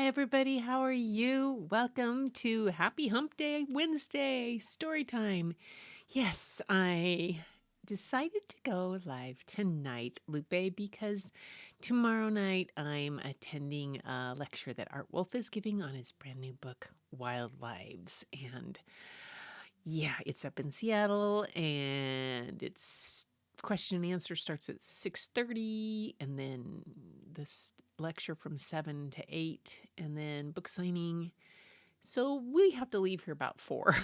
Hi, everybody. How are you? Welcome to Happy Hump Day Wednesday story time. Yes, I decided to go live tonight, Lupe, because tomorrow night I'm attending a lecture that Art Wolf is giving on his brand new book, Wild Lives. And yeah, it's up in Seattle, and it's question and answer starts at 6:30, and then this lecture from 7 to 8, and then book signing. So we have to leave here about 4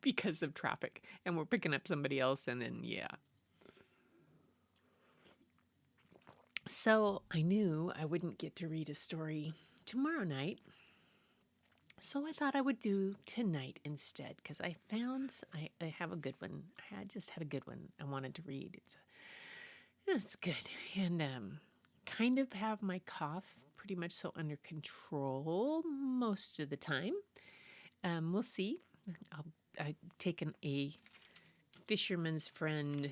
because of traffic, and we're picking up somebody else, and then yeah. So I knew I wouldn't get to read a story tomorrow night. So I thought I would do tonight instead, because I found I have a good one. I just had a good one I wanted to read. It's good, and kind of have my cough pretty much so under control most of the time. We'll see. I've taken a Fisherman's Friend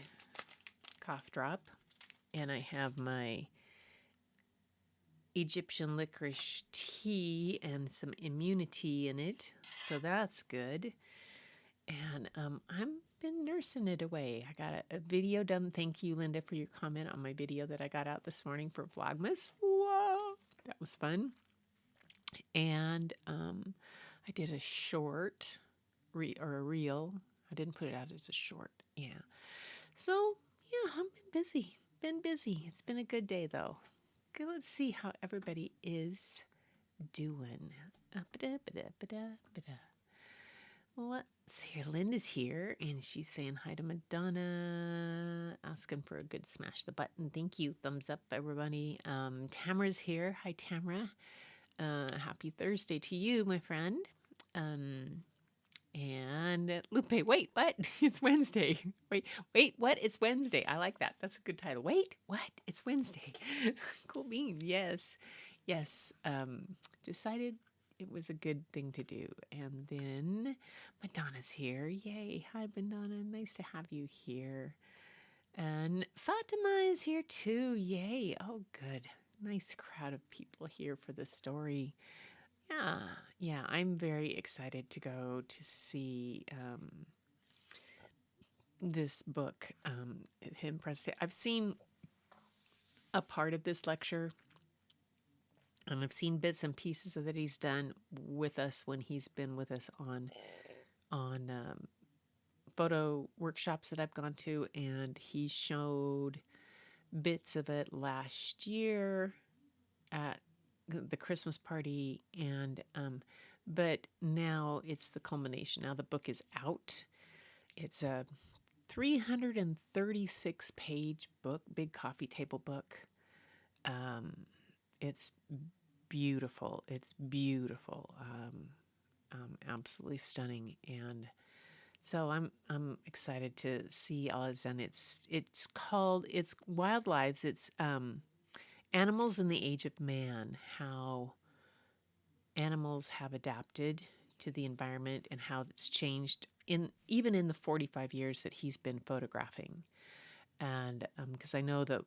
cough drop, and I have my Egyptian licorice tea and some immunity in it, so that's good. And I've been nursing it away. I got a video done. Thank you, Linda, for your comment on my video that I got out this morning for Vlogmas. Whoa, that was fun. And I did a short or a reel. I didn't put it out as a short. Yeah. So yeah, I've been busy. It's been a good day though. Okay, let's see how everybody is doing. Let's see. Linda's here, and she's saying hi to Madonna, asking for a good smash the button. Thank you. Thumbs up, everybody. Tamara's here. Hi, Tamara. Happy Thursday to you, my friend. And Lupe, wait, what? It's Wednesday. Wait, what? It's Wednesday. I like that. That's a good title. Wait, what? It's Wednesday. Cool beans. Yes. Decided it was a good thing to do. And then Madonna's here. Yay. Hi, Madonna. Nice to have you here. And Fatima is here too. Yay. Oh, good. Nice crowd of people here for the story. Yeah, I'm very excited to go to see this book. Him present. I've seen a part of this lecture, and I've seen bits and pieces that he's done with us when he's been with us on photo workshops that I've gone to, and he showed bits of it last year at the Christmas party, and but now it's the culmination. Now the book is out. It's a 336 page book, big coffee table book. It's beautiful. Absolutely stunning. And so I'm excited to see all it's done. It's Wild Lives. It's Animals in the Age of Man, how animals have adapted to the environment and how it's changed even in the 45 years that he's been photographing. And because I know the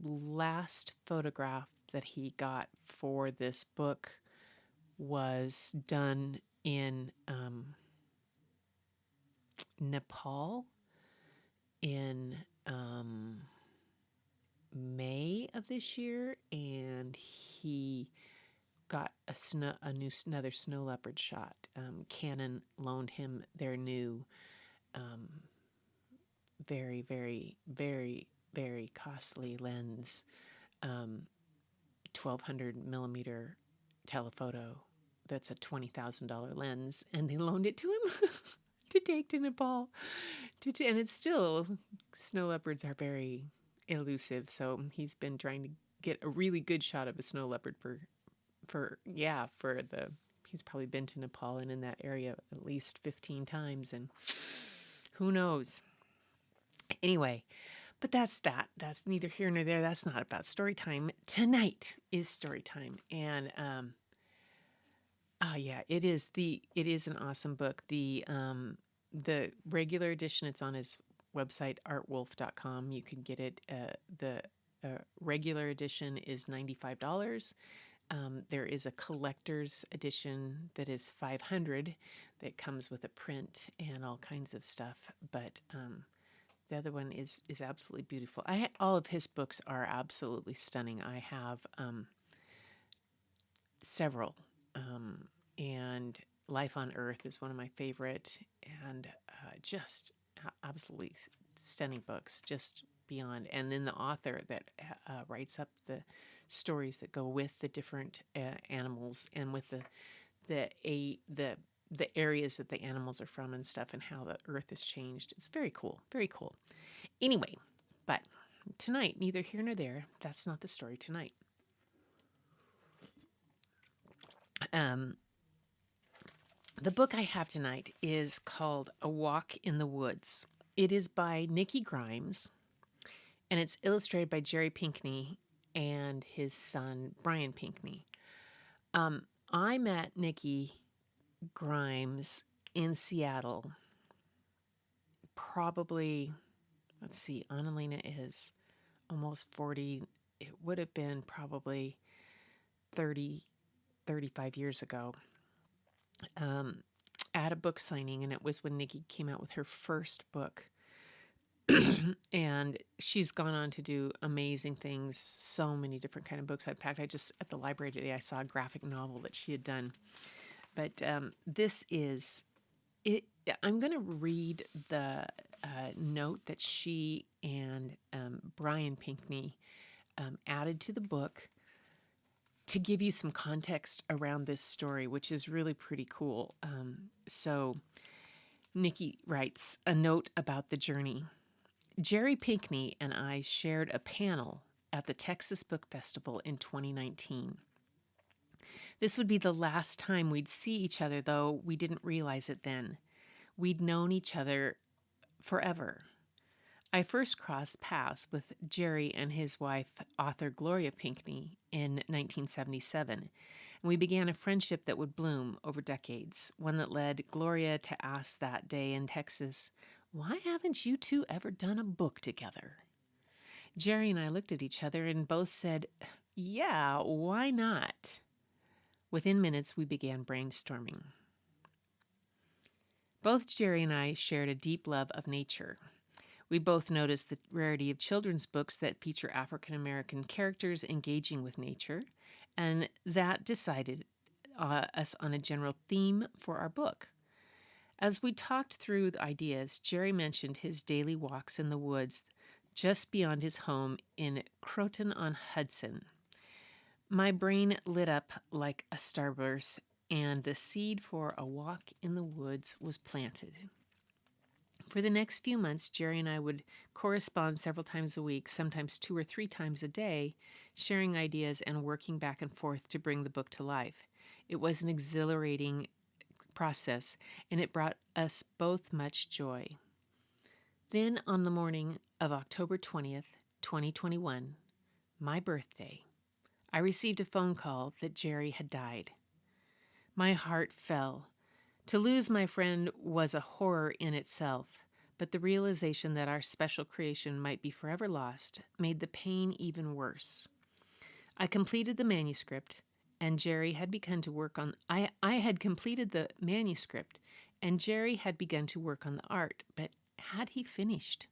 last photograph that he got for this book was done in Nepal in May of this year, and he got another snow leopard shot. Canon loaned him their new, very, very, very, very costly lens, 1200 millimeter telephoto. That's a $20,000 lens, and they loaned it to him to take to Nepal. And it's still, snow leopards are very elusive, so he's been trying to get a really good shot of a snow leopard he's probably been to Nepal and in that area at least 15 times, and who knows. Anyway, but that's neither here nor there. That's not about story time. Tonight is story time. And yeah, it is an awesome book. The regular edition, it's on his website, artwolf.com. You can get it. The regular edition is $95. There is a collector's edition that is 500 that comes with a print and all kinds of stuff. But the other one is absolutely beautiful. All of his books are absolutely stunning. I have several, and Life on Earth is one of my favorite, and just absolutely stunning books, just beyond. And then the author that writes up the stories that go with the different animals and with the areas that the animals are from and stuff, and how the earth has changed. It's very cool, very cool. Anyway, but tonight, neither here nor there. That's not the story tonight. The book I have tonight is called A Walk in the Woods. It is by Nikki Grimes, and it's illustrated by Jerry Pinkney and his son, Brian Pinkney. I met Nikki Grimes in Seattle probably, let's see, Annalena is almost 40. It would have been probably 30, 35 years ago. At a book signing, and it was when Nikki came out with her first book. And she's gone on to do amazing things, so many different kind of books. In fact, at the library today, I saw a graphic novel that she had done. But this is it. I'm going to read the note that she and Brian Pinkney added to the book to give you some context around this story, which is really pretty cool. So Nikki writes a note about the journey. Jerry Pinkney and I shared a panel at the Texas Book Festival in 2019. This would be the last time we'd see each other, though we didn't realize it then. We'd known each other forever. I first crossed paths with Jerry and his wife, author Gloria Pinkney, in 1977. And we began a friendship that would bloom over decades, one that led Gloria to ask that day in Texas, "Why haven't you two ever done a book together?" Jerry and I looked at each other and both said, "Yeah, why not?" Within minutes, we began brainstorming. Both Jerry and I shared a deep love of nature. We both noticed the rarity of children's books that feature African American characters engaging with nature, and that decided us on a general theme for our book. As we talked through the ideas, Jerry mentioned his daily walks in the woods just beyond his home in Croton-on-Hudson. My brain lit up like a starburst, and the seed for A Walk in the Woods was planted. For the next few months, Jerry and I would correspond several times a week, sometimes 2 or 3 times a day, sharing ideas and working back and forth to bring the book to life. It was an exhilarating process, and it brought us both much joy. Then, on the morning of October 20th, 2021, my birthday, I received a phone call that Jerry had died. My heart fell. To lose my friend was a horror in itself, but the realization that our special creation might be forever lost made the pain even worse. I completed the manuscript, and Jerry had begun to work on... I had completed the manuscript, and Jerry had begun to work on the art, but had he finished?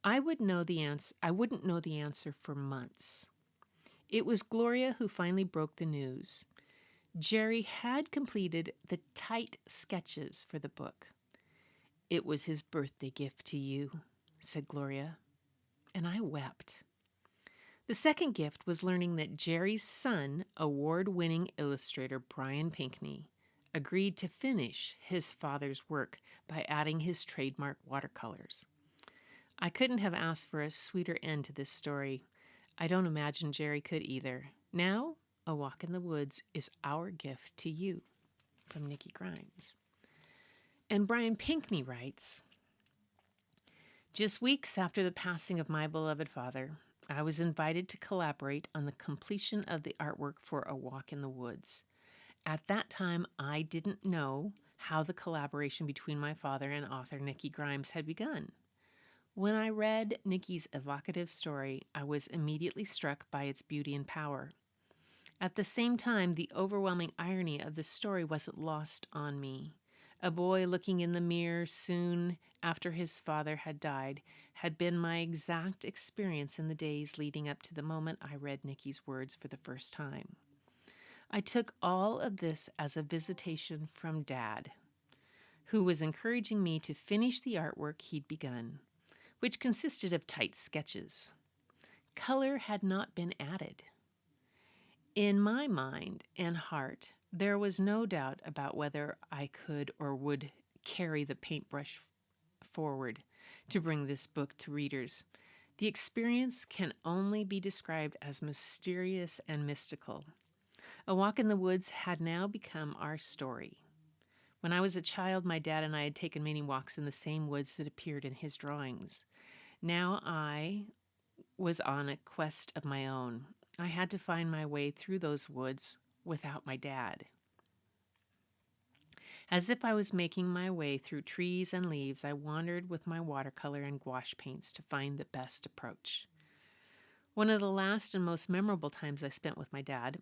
I wouldn't know the answer for months. It was Gloria who finally broke the news. Jerry had completed the tight sketches for the book. "It was his birthday gift to you," said Gloria, and I wept. The second gift was learning that Jerry's son, award-winning illustrator Brian Pinkney, agreed to finish his father's work by adding his trademark watercolors. I couldn't have asked for a sweeter end to this story. I don't imagine Jerry could either. Now, A Walk in the Woods is our gift to you, from Nikki Grimes. And Brian Pinkney writes, "Just weeks after the passing of my beloved father, I was invited to collaborate on the completion of the artwork for A Walk in the Woods. At that time, I didn't know how the collaboration between my father and author Nikki Grimes had begun. When I read Nikki's evocative story, I was immediately struck by its beauty and power. At the same time, the overwhelming irony of the story wasn't lost on me. A boy looking in the mirror soon after his father had died had been my exact experience in the days leading up to the moment I read Nikki's words for the first time. I took all of this as a visitation from Dad, who was encouraging me to finish the artwork he'd begun, which consisted of tight sketches. Color had not been added. In my mind and heart, there was no doubt about whether I could or would carry the paintbrush forward to bring this book to readers. The experience can only be described as mysterious and mystical. A Walk in the Woods had now become our story. When I was a child, my dad and I had taken many walks in the same woods that appeared in his drawings. Now I was on a quest of my own. I had to find my way through those woods without my dad. As if I was making my way through trees and leaves, I wandered with my watercolor and gouache paints to find the best approach. One of the last and most memorable times I spent with my dad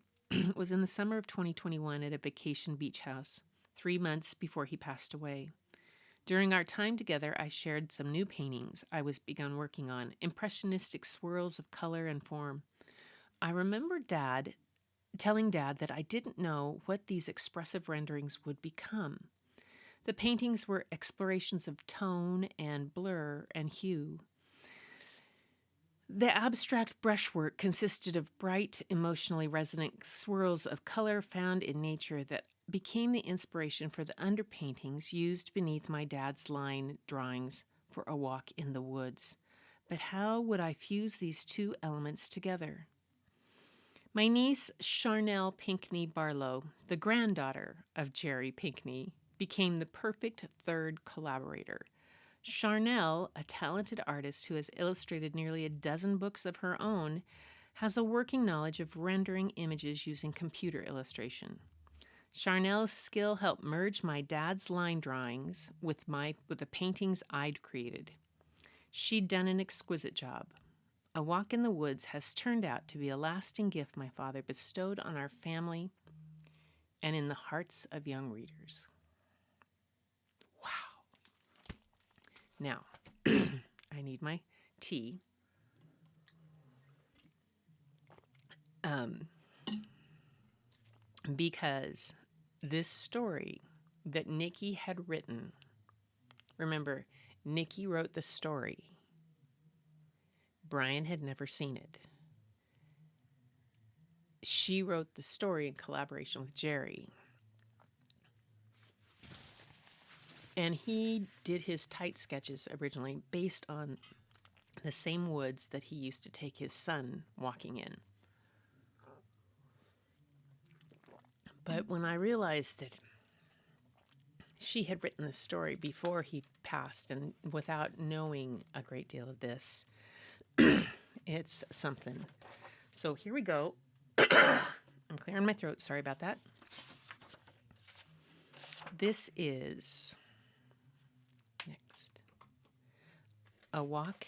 was in the summer of 2021 at a vacation beach house, 3 months before he passed away. During our time together, I shared some new paintings I was begun working on, impressionistic swirls of color and form. I remember telling Dad that I didn't know what these expressive renderings would become. The paintings were explorations of tone and blur and hue. The abstract brushwork consisted of bright, emotionally resonant swirls of color found in nature that became the inspiration for the underpaintings used beneath my dad's line drawings for A Walk in the Woods. But how would I fuse these two elements together? My niece, Charnel Pinkney Barlow, the granddaughter of Jerry Pinkney, became the perfect third collaborator. Charnel, a talented artist who has illustrated nearly a dozen books of her own, has a working knowledge of rendering images using computer illustration. Charnel's skill helped merge my dad's line drawings with the paintings I'd created. She'd done an exquisite job. A Walk in the Woods has turned out to be a lasting gift my father bestowed on our family and in the hearts of young readers. Wow. Now, I need my tea. Because this story that Nikki had written, remember, Nikki wrote the story. Brian had never seen it. She wrote the story in collaboration with Jerry. And he did his tight sketches originally based on the same woods that he used to take his son walking in. But when I realized that she had written the story before he passed and without knowing a great deal of this, it's something. So here we go. I'm clearing my throat. Sorry about that. This is next. A Walk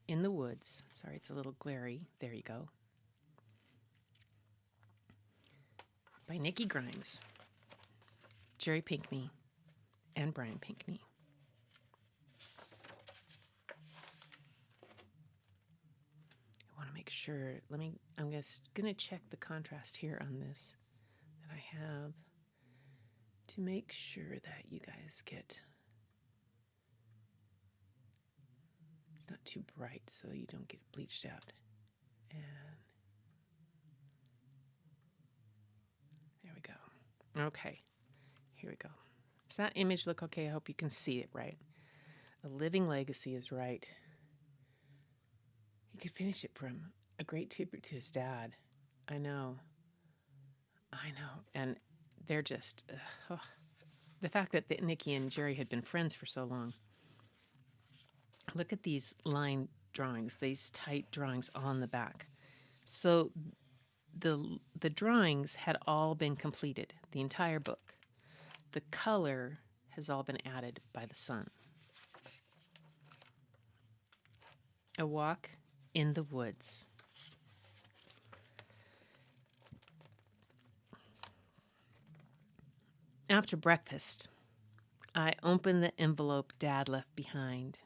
in the Woods. Sorry, it's a little glary. There you go. By Nikki Grimes, Jerry Pinkney, and Brian Pinkney. I want to make sure, I'm just going to check the contrast here on this that I have to make sure that you guys get, it's not too bright so you don't get it bleached out. And there we go. Okay, here we go. Does that image look okay? I hope you can see it right. A living legacy is right. He could finish it from a great tribute to his dad. I know. And they're just, the fact that Nikki and Jerry had been friends for so long. Look at these line drawings, these tight drawings on the back. So the drawings had all been completed, the entire book. The color has all been added by the son. A Walk in the Woods. After breakfast, I open the envelope Dad left behind.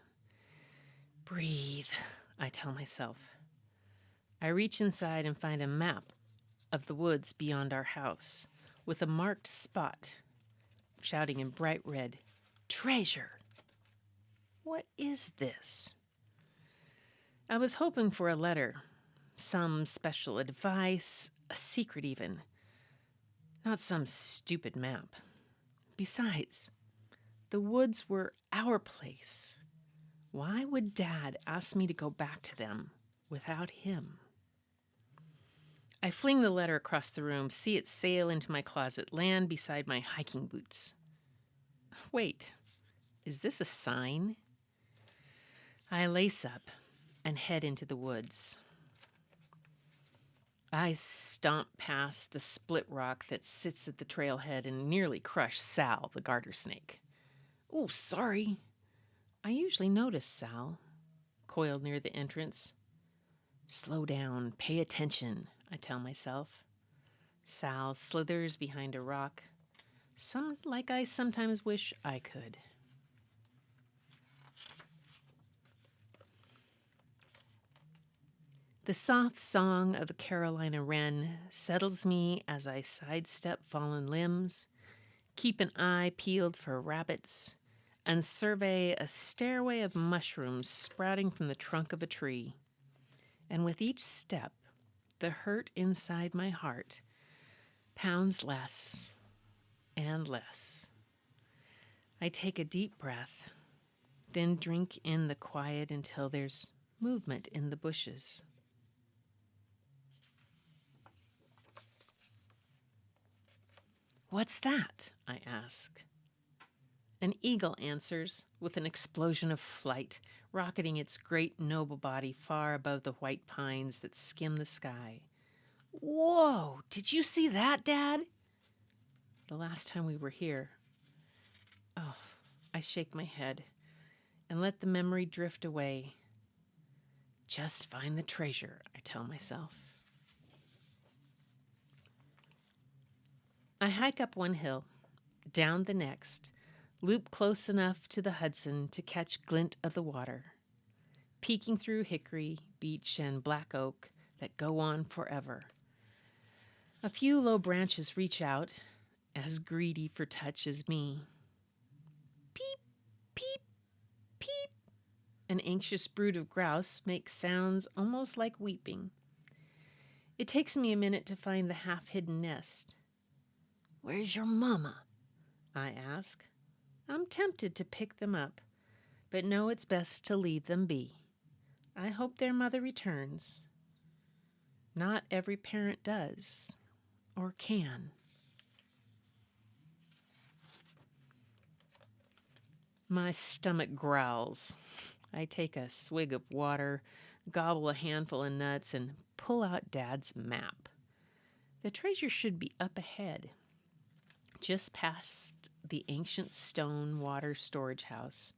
Breathe, I tell myself. I reach inside and find a map of the woods beyond our house with a marked spot shouting in bright red, "Treasure!" What is this? I was hoping for a letter, some special advice, a secret even, not some stupid map. Besides, the woods were our place. Why would Dad ask me to go back to them without him? I fling the letter across the room, see it sail into my closet, land beside my hiking boots. Wait, is this a sign? I lace up and head into the woods. I stomp past the split rock that sits at the trailhead and nearly crush Sal, the garter snake. "Oh, sorry." I usually notice Sal, coiled near the entrance. "Slow down, pay attention," I tell myself. Sal slithers behind a rock, like I sometimes wish I could. The soft song of a Carolina wren settles me as I sidestep fallen limbs, keep an eye peeled for rabbits, and survey a stairway of mushrooms sprouting from the trunk of a tree. And with each step, the hurt inside my heart pounds less and less. I take a deep breath, then drink in the quiet until there's movement in the bushes. "What's that?" I ask. An eagle answers with an explosion of flight, rocketing its great noble body far above the white pines that skim the sky. "Whoa, did you see that, Dad?" "The last time we were here." Oh, I shake my head and let the memory drift away. Just find the treasure, I tell myself. I hike up one hill, down the next, loop close enough to the Hudson to catch glint of the water, peeking through hickory, beech, and black oak that go on forever. A few low branches reach out, as greedy for touch as me. Peep, peep, peep. An anxious brood of grouse make sounds almost like weeping. It takes me a minute to find the half-hidden nest. "Where's your mama?" I ask. I'm tempted to pick them up, but know it's best to leave them be. I hope their mother returns. Not every parent does, or can. My stomach growls. I take a swig of water, gobble a handful of nuts, and pull out Dad's map. The treasure should be up ahead, just past the ancient stone water storage house,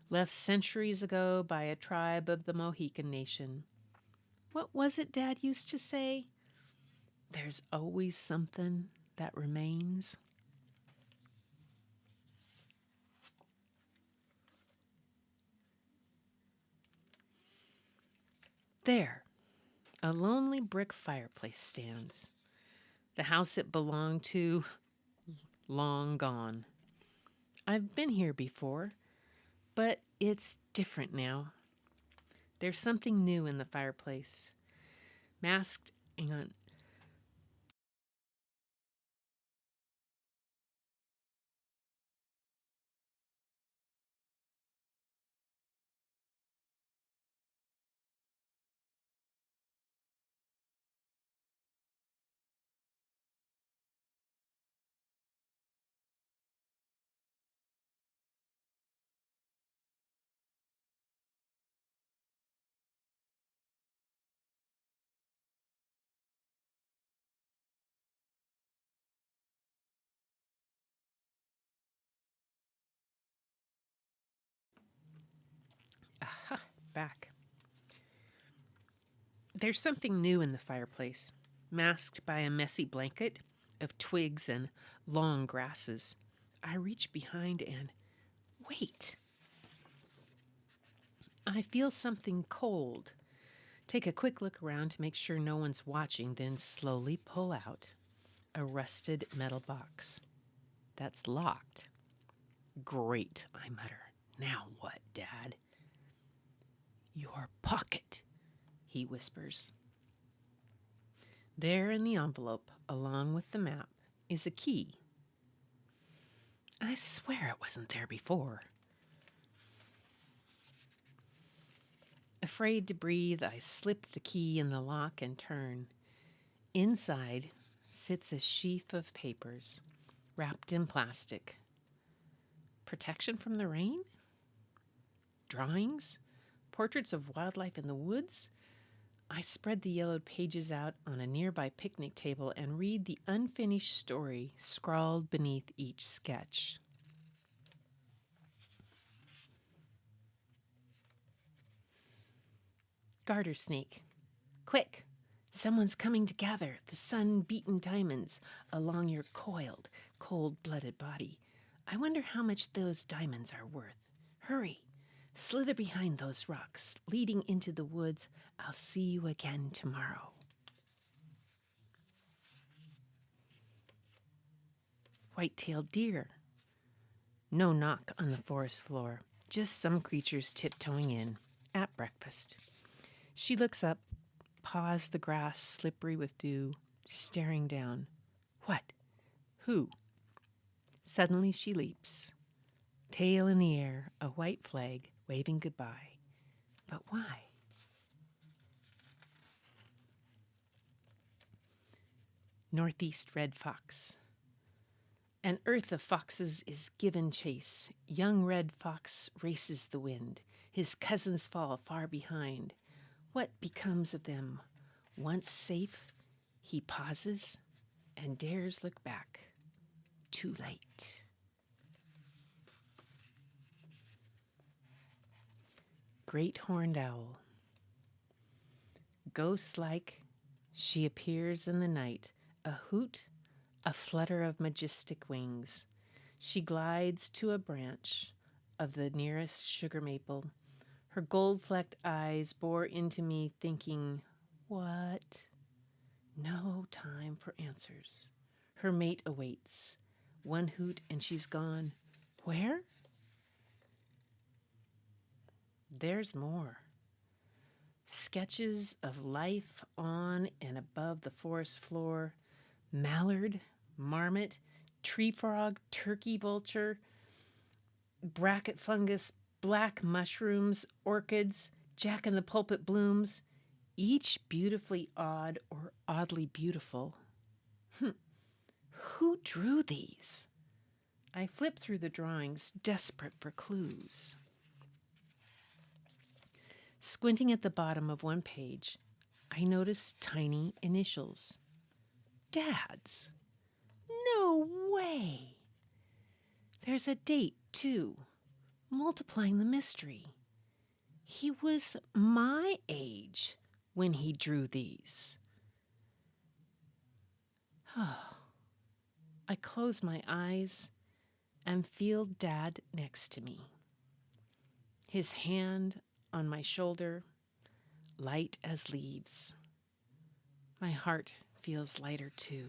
left centuries ago by a tribe of the Mohican Nation. What was it Dad used to say? There's always something that remains. There, a lonely brick fireplace stands. The house it belonged to, long gone. I've been here before, but it's different now. There's something new in the fireplace. Masked and aha, back. There's something new in the fireplace, masked by a messy blanket of twigs and long grasses. I reach behind and wait. I feel something cold. Take a quick look around to make sure no one's watching, then slowly pull out a rusted metal box that's locked. Great, I mutter. Now what, Dad? Your pocket, he whispers. There in the envelope, along with the map, is a key. I swear it wasn't there before. Afraid to breathe, I slip the key in the lock and turn. Inside sits a sheaf of papers, wrapped in plastic. Protection from the rain? Drawings? Portraits of wildlife in the woods? I spread the yellowed pages out on a nearby picnic table and read the unfinished story scrawled beneath each sketch. Garter snake. Quick! Someone's coming to gather the sun-beaten diamonds along your coiled, cold-blooded body. I wonder how much those diamonds are worth. Hurry! Slither behind those rocks, leading into the woods. I'll see you again tomorrow. White-tailed deer. No knock on the forest floor, just some creatures tiptoeing in at breakfast. She looks up, paws the grass slippery with dew, staring down. What? Who? Suddenly she leaps, tail in the air, a white flag waving goodbye. But why? Northeast red fox. An earth of foxes is given chase. Young red fox races the wind. His cousins fall far behind. What becomes of them? Once safe, he pauses and dares look back. Too late. Great horned owl. Ghost-like, she appears in the night, a hoot, a flutter of majestic wings. She glides to a branch of the nearest sugar maple. Her gold-flecked eyes bore into me, thinking, what? No time for answers. Her mate awaits. One hoot and she's gone. Where? There's more. Sketches of life on and above the forest floor. Mallard, marmot, tree frog, turkey vulture, bracket fungus, black mushrooms, orchids, jack-in-the-pulpit blooms, each beautifully odd or oddly beautiful. Who drew these? I flip through the drawings, desperate for clues. Squinting at the bottom of one page, I notice tiny initials. Dad's. No way. There's a date, too, multiplying the mystery. He was my age when he drew these. I close my eyes and feel Dad next to me. His hand on my shoulder, light as leaves. My heart feels lighter too.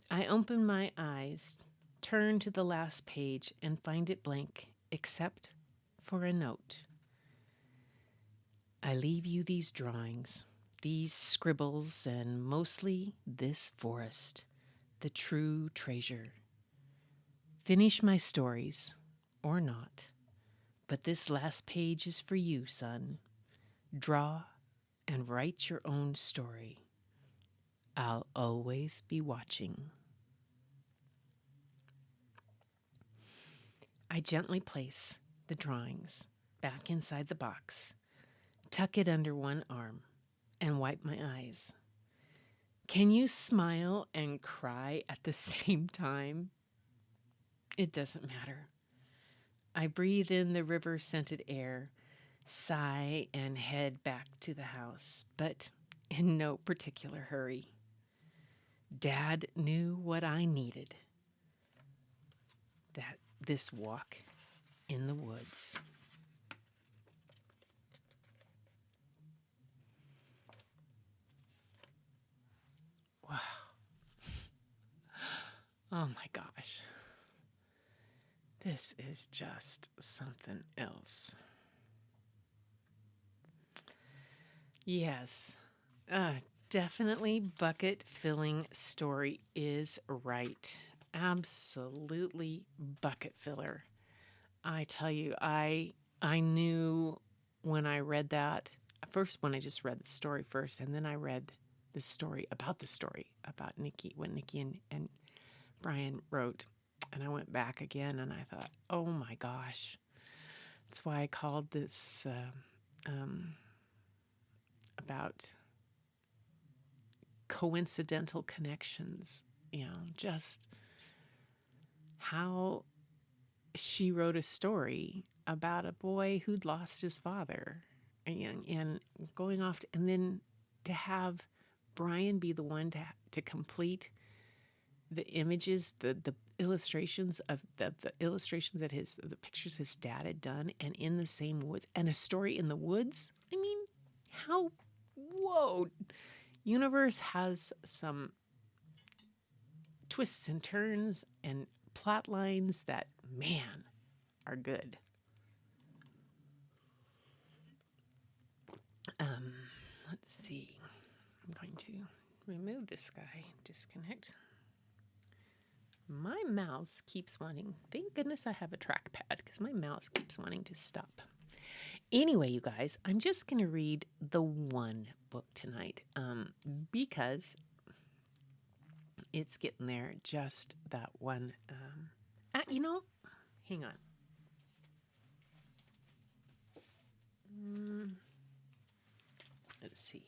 I open my eyes, turn to the last page, and find it blank, except for a note. I leave you these drawings, these scribbles, and mostly this forest, the true treasure. Finish my stories, or not, but this last page is for you, son. Draw and write your own story. I'll always be watching. I gently place the drawings back inside the box, tuck it under one arm, and wipe my eyes. Can you smile and cry at the same time? It doesn't matter. I breathe in the river-scented air, sigh, and head back to the house, but in no particular hurry. Dad knew what I needed. This walk in the woods. Wow. Oh my gosh. This is just something else. Yes. Definitely bucket filling story is right. Absolutely bucket filler. I tell you, I knew when I read that first, when I just read the story first, and then I read the story about Nikki, when Nikki and Brian wrote, and I went back again and I thought, oh my gosh. That's why I called this about coincidental connections, just how she wrote a story about a boy who'd lost his father and going off and then to have Brian be the one to complete the images, the illustrations of the illustrations that the pictures his dad had done, and in the same woods, and a story in the woods. I mean, whoa, universe has some twists and turns and plot lines that, man, are good. Let's see. I'm going to remove this guy, disconnect. My mouse keeps wanting, thank goodness I have a trackpad because my mouse keeps wanting to stop. Anyway, you guys, I'm just going to read the one book tonight because it's getting there, just that one. Hang on. Let's see.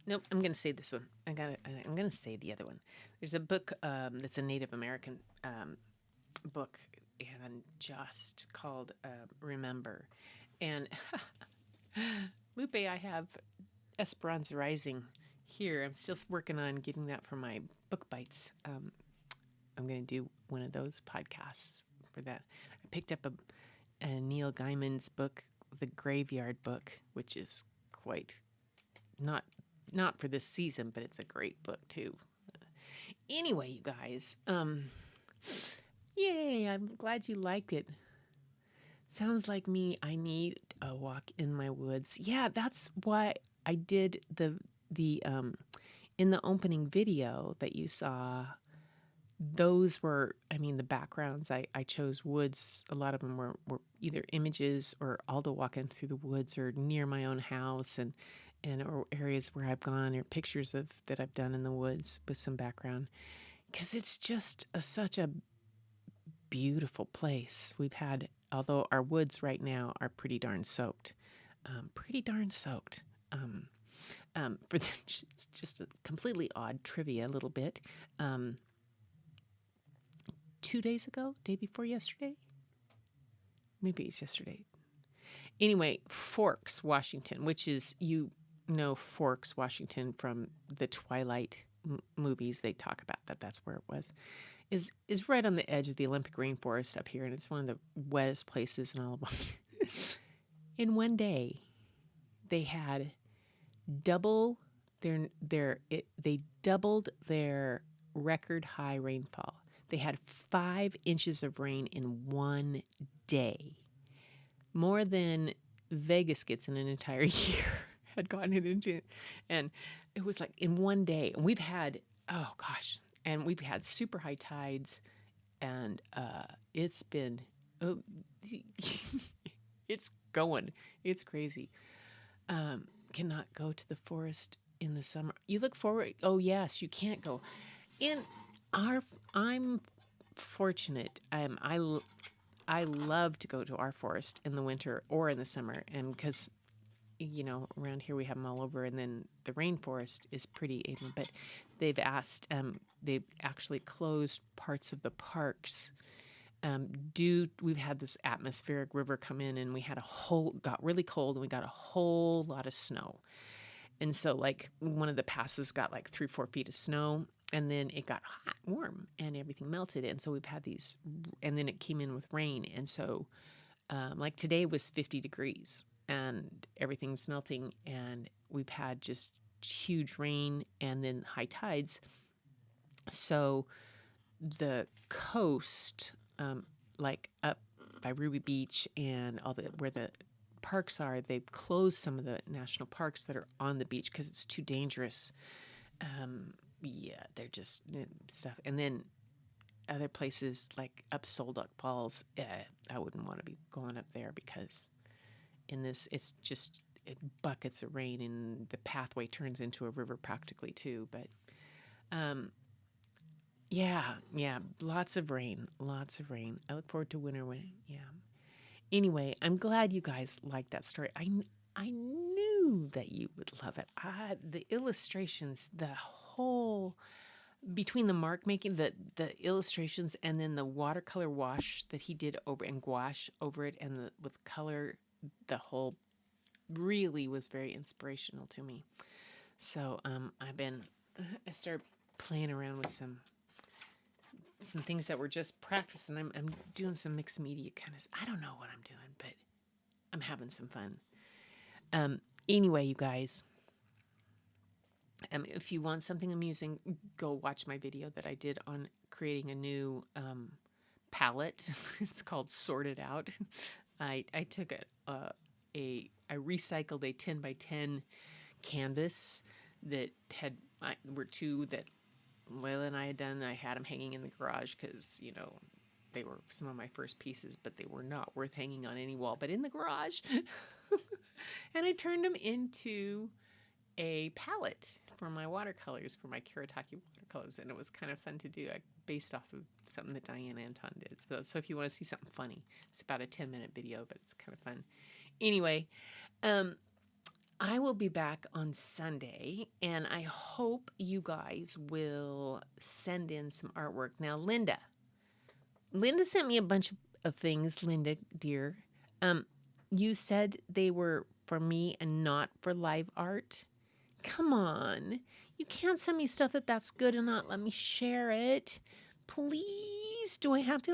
Nope, I'm going to say this one. I'm going to say the other one. There's a book that's a Native American book, and just called Remember. And Lupe, I have Esperanza Rising here. I'm still working on getting that for my book bites. I'm going to do one of those podcasts for that. I picked up a Neil Gaiman's book, The Graveyard Book, which is quite not for this season, but it's a great book too. Anyway, you guys, yay, I'm glad you liked it. Sounds like me. I need a walk in my woods. Yeah, that's why I did the in the opening video that you saw. Those were, the backgrounds. I chose woods. A lot of them were either images or Aldo walking through the woods or near my own house and or areas where I've gone, or pictures that I've done in the woods with some background. Because it's just such a beautiful place. We've had, although our woods right now are pretty darn soaked. For just a completely odd trivia, a little bit. 2 days ago, day before yesterday, maybe it's yesterday. Anyway, Forks, Washington, which is, Forks, Washington from the Twilight movies. They talk about that. That's where it was. Is right on the edge of the Olympic rainforest up here, and it's one of the wettest places in all of Washington. In one day, they had doubled their record high rainfall. They had 5 inches of rain in one day, more than Vegas gets in an entire year. Had gotten it into, and it was like in one day. And we've had, we've had super high tides, and it's been, it's going, it's crazy. Cannot go to the forest in the summer. You look forward. Oh yes, you can't go. I'm fortunate. I love to go to our forest in the winter or in the summer, and because around here we have them all over, and then the rainforest is pretty even. But they've actually closed parts of the parks. We've had this atmospheric river come in, and we had got really cold, and we got a whole lot of snow. And so like one of the passes got like 3-4 feet of snow, and then it got hot, warm, and everything melted. And so we've had these, and then it came in with rain. And so like today was 50 degrees and everything's melting, and we've had just huge rain and then high tides. So the coast, like up by Ruby Beach and all the where the parks are, they've closed some of the national parks that are on the beach because it's too dangerous. Yeah, they're just stuff. And then other places like up Solduck Falls, I wouldn't want to be going up there because in this, it's just buckets of rain, and the pathway turns into a river practically too. But yeah, lots of rain. I look forward to winter when, yeah. Anyway, I'm glad you guys liked that story. I knew that you would love it. The illustrations, the whole, between the mark making, the illustrations, and then the watercolor wash that he did over, and gouache over it, and with color, the whole really was very inspirational to me. So I started playing around with some things that were just practice, and I'm doing some mixed media kind of. I don't know what I'm doing, but I'm having some fun. Anyway, you guys, if you want something amusing, go watch my video that I did on creating a new palette. It's called Sorted Out. I took I recycled a 10 by 10 canvas that were two that Layla and I had done. I had them hanging in the garage because, they were some of my first pieces, but they were not worth hanging on any wall, but in the garage. And I turned them into a palette for my watercolors, for my Kiritaki watercolors, and it was kind of fun to do. I based off of something that Diane Anton did. So if you want to see something funny, it's about a 10-minute video, but it's kind of fun. Anyway, I will be back on Sunday, and I hope you guys will send in some artwork. Now, Linda sent me a bunch of things. Linda, dear, you said they were for me and not for live art. Come on. You can't send me stuff that's good and not let me share it. Please. Do I have to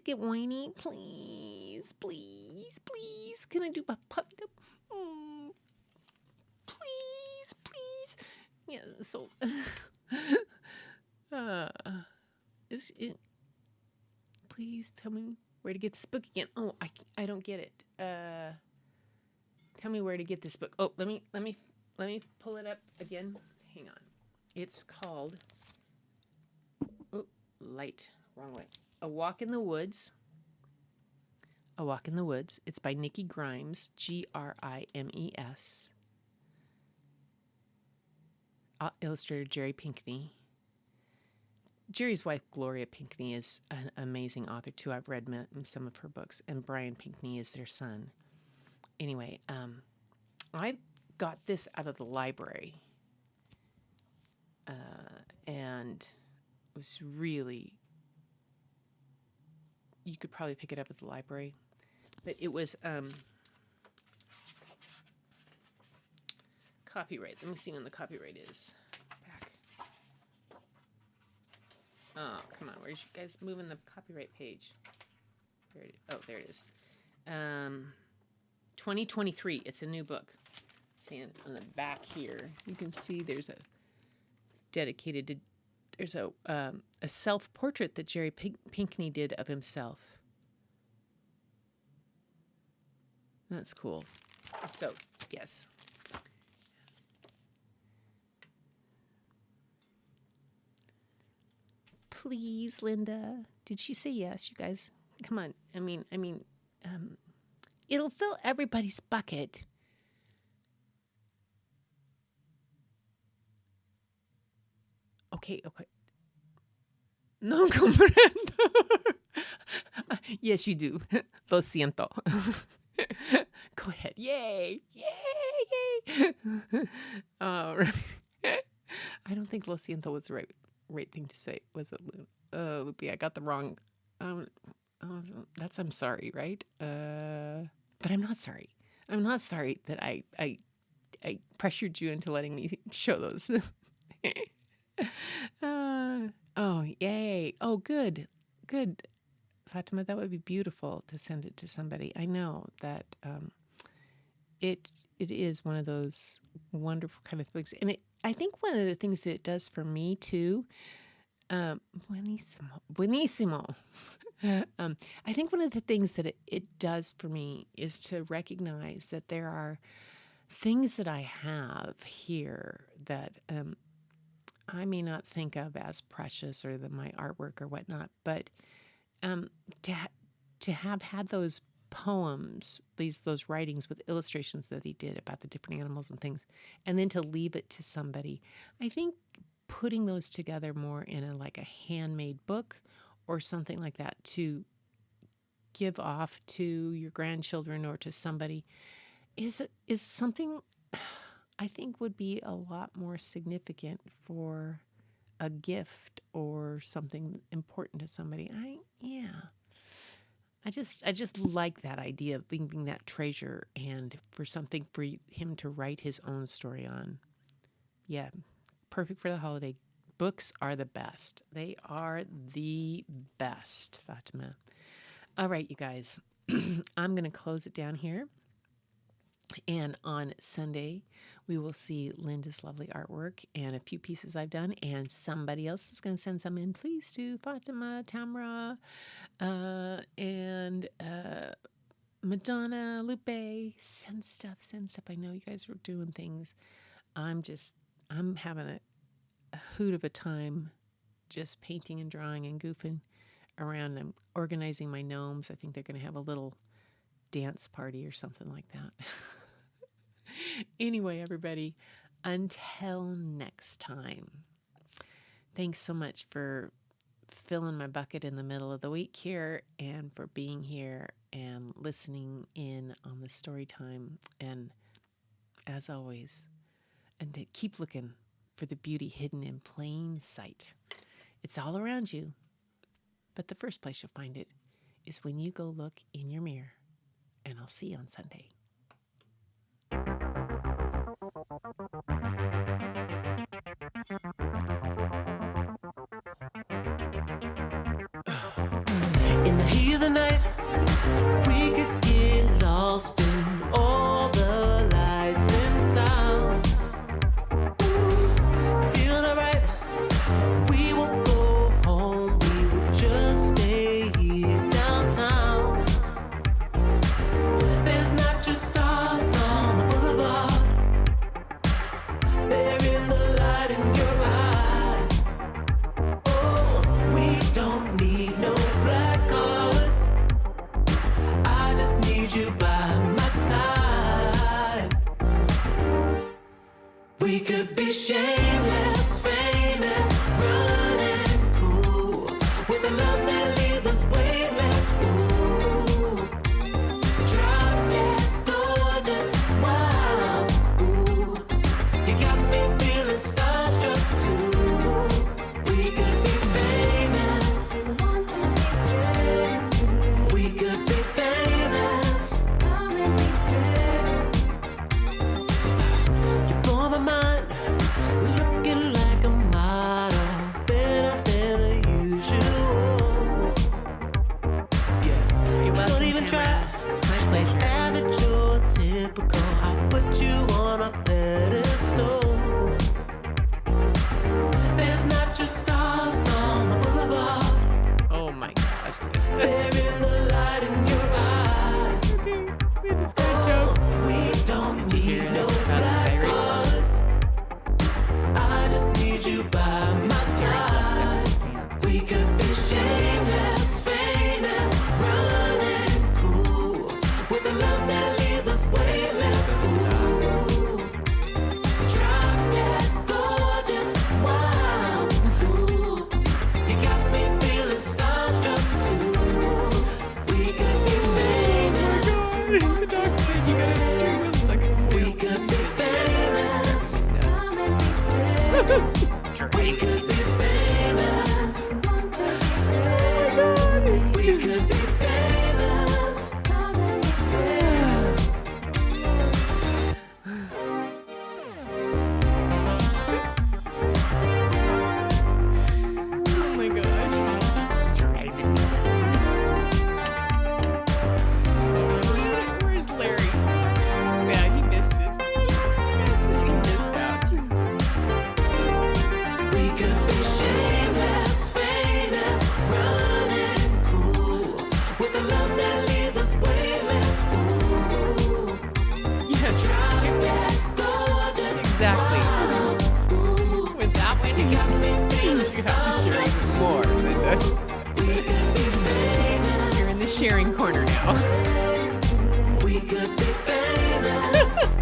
get whiny? Please. Can I do a puppy? Please. Yeah, so please tell me where to get this book again. Oh, I don't get it. Tell me where to get this book. Oh, let me pull it up again. Hang on. It's called wrong way. A Walk in the Woods. It's by Nikki Grimes, Grimes. Illustrator Jerry Pinkney. Jerry's wife, Gloria Pinkney, is an amazing author, too. I've read some of her books, and Brian Pinkney is their son. Anyway, I got this out of the library, and it was really, you could probably pick it up at the library, but it was copyright. Let me see when the copyright is back. Oh, come on. Where's you guys moving the copyright page? There it is. Oh, there it is. 2023. It's a new book. See on the back here, you can see there's a self-portrait that Jerry Pinkney did of himself. That's cool. So, yes. Please, Linda. Did she say yes, you guys? Come on. I mean, it'll fill everybody's bucket. Okay. No comprendo. Yes, you do. Lo siento. Go ahead. Yay. I don't think lo siento was the right thing to say. Was it, Loopy? I got the wrong. That's I'm sorry, right? But I'm not sorry. I'm not sorry that I I pressured you into letting me show those. Oh, yay. Oh, good. Good. Fatima, that would be beautiful to send it to somebody. I know that it is one of those wonderful kind of things. And I think one of the things that it does for me too, buenissimo. I think one of the things that it does for me is to recognize that there are things that I have here that I may not think of as precious or my artwork or whatnot, but to have had those poems, those writings with illustrations that he did about the different animals and things, and then to leave it to somebody, I think putting those together more in a handmade book or something like that to give off to your grandchildren or to somebody is something I think would be a lot more significant for a gift or something important to somebody. I just like that idea of leaving that treasure and for something for him to write his own story on. Yeah, perfect for the holiday. Books are the best. They are the best, Fatima. All right, you guys, I'm going to close it down here. And on Sunday, we will see Linda's lovely artwork and a few pieces I've done. And somebody else is going to send some in. Please do. Fatima, Tamra, and Madonna, Lupe. Send stuff. I know you guys are doing things. I'm having a hoot of a time just painting and drawing and goofing around. I'm organizing my gnomes. I think they're going to have a little dance party or something like that. Anyway, everybody, until next time, thanks so much for filling my bucket in the middle of the week here and for being here and listening in on the story time. And as always, and to keep looking for the beauty hidden in plain sight. It's all around you, but the first place you'll find it is when you go look in your mirror. And I'll see you on Sunday. In the heat of the night, we could get lost in all the lights and sounds. Feeling alright, we won't go home, we will just stay here downtown. There's not just stars on the boulevard, they're in the light in your eyes. Oh, we don't need no black cards, I just need you by my side. We could be shameless, famous, running cool, with a love that leaves us weightless. Ooh, drop dead gorgeous, wow. Ooh, you got me feeling starstruck too. We could be famous, we could be famous. You blow my mind, looking like a model, better than the usual. Yeah, You're don't welcome, even Tamara. try. It's my pleasure. Average or typical, I put you on a pedestal. There's not just stars on the boulevard, Oh my gosh. they're in the light in your eyes. Okay, we had this great joke. We don't Did you hear need it no about the black pirates? cards, I just need you by my Scary stuff side. in his pants. We could be shameless, famous, running cool, with a love that leaves us weightless. Ooh, drop dead gorgeous, wow. Ooh, you got me feeling starstruck too. We could be famous, The dog said you got a string that's stuck in the we nails. could be famous, Nuts. we could be famous, we could be famous. more, Linda. You're in the sharing corner now. We could be famous.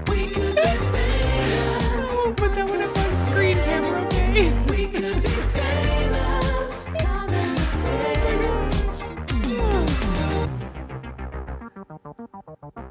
We could be famous. Oh, put that one up on screen, Tamara, okay? We could be famous. Oh my gosh.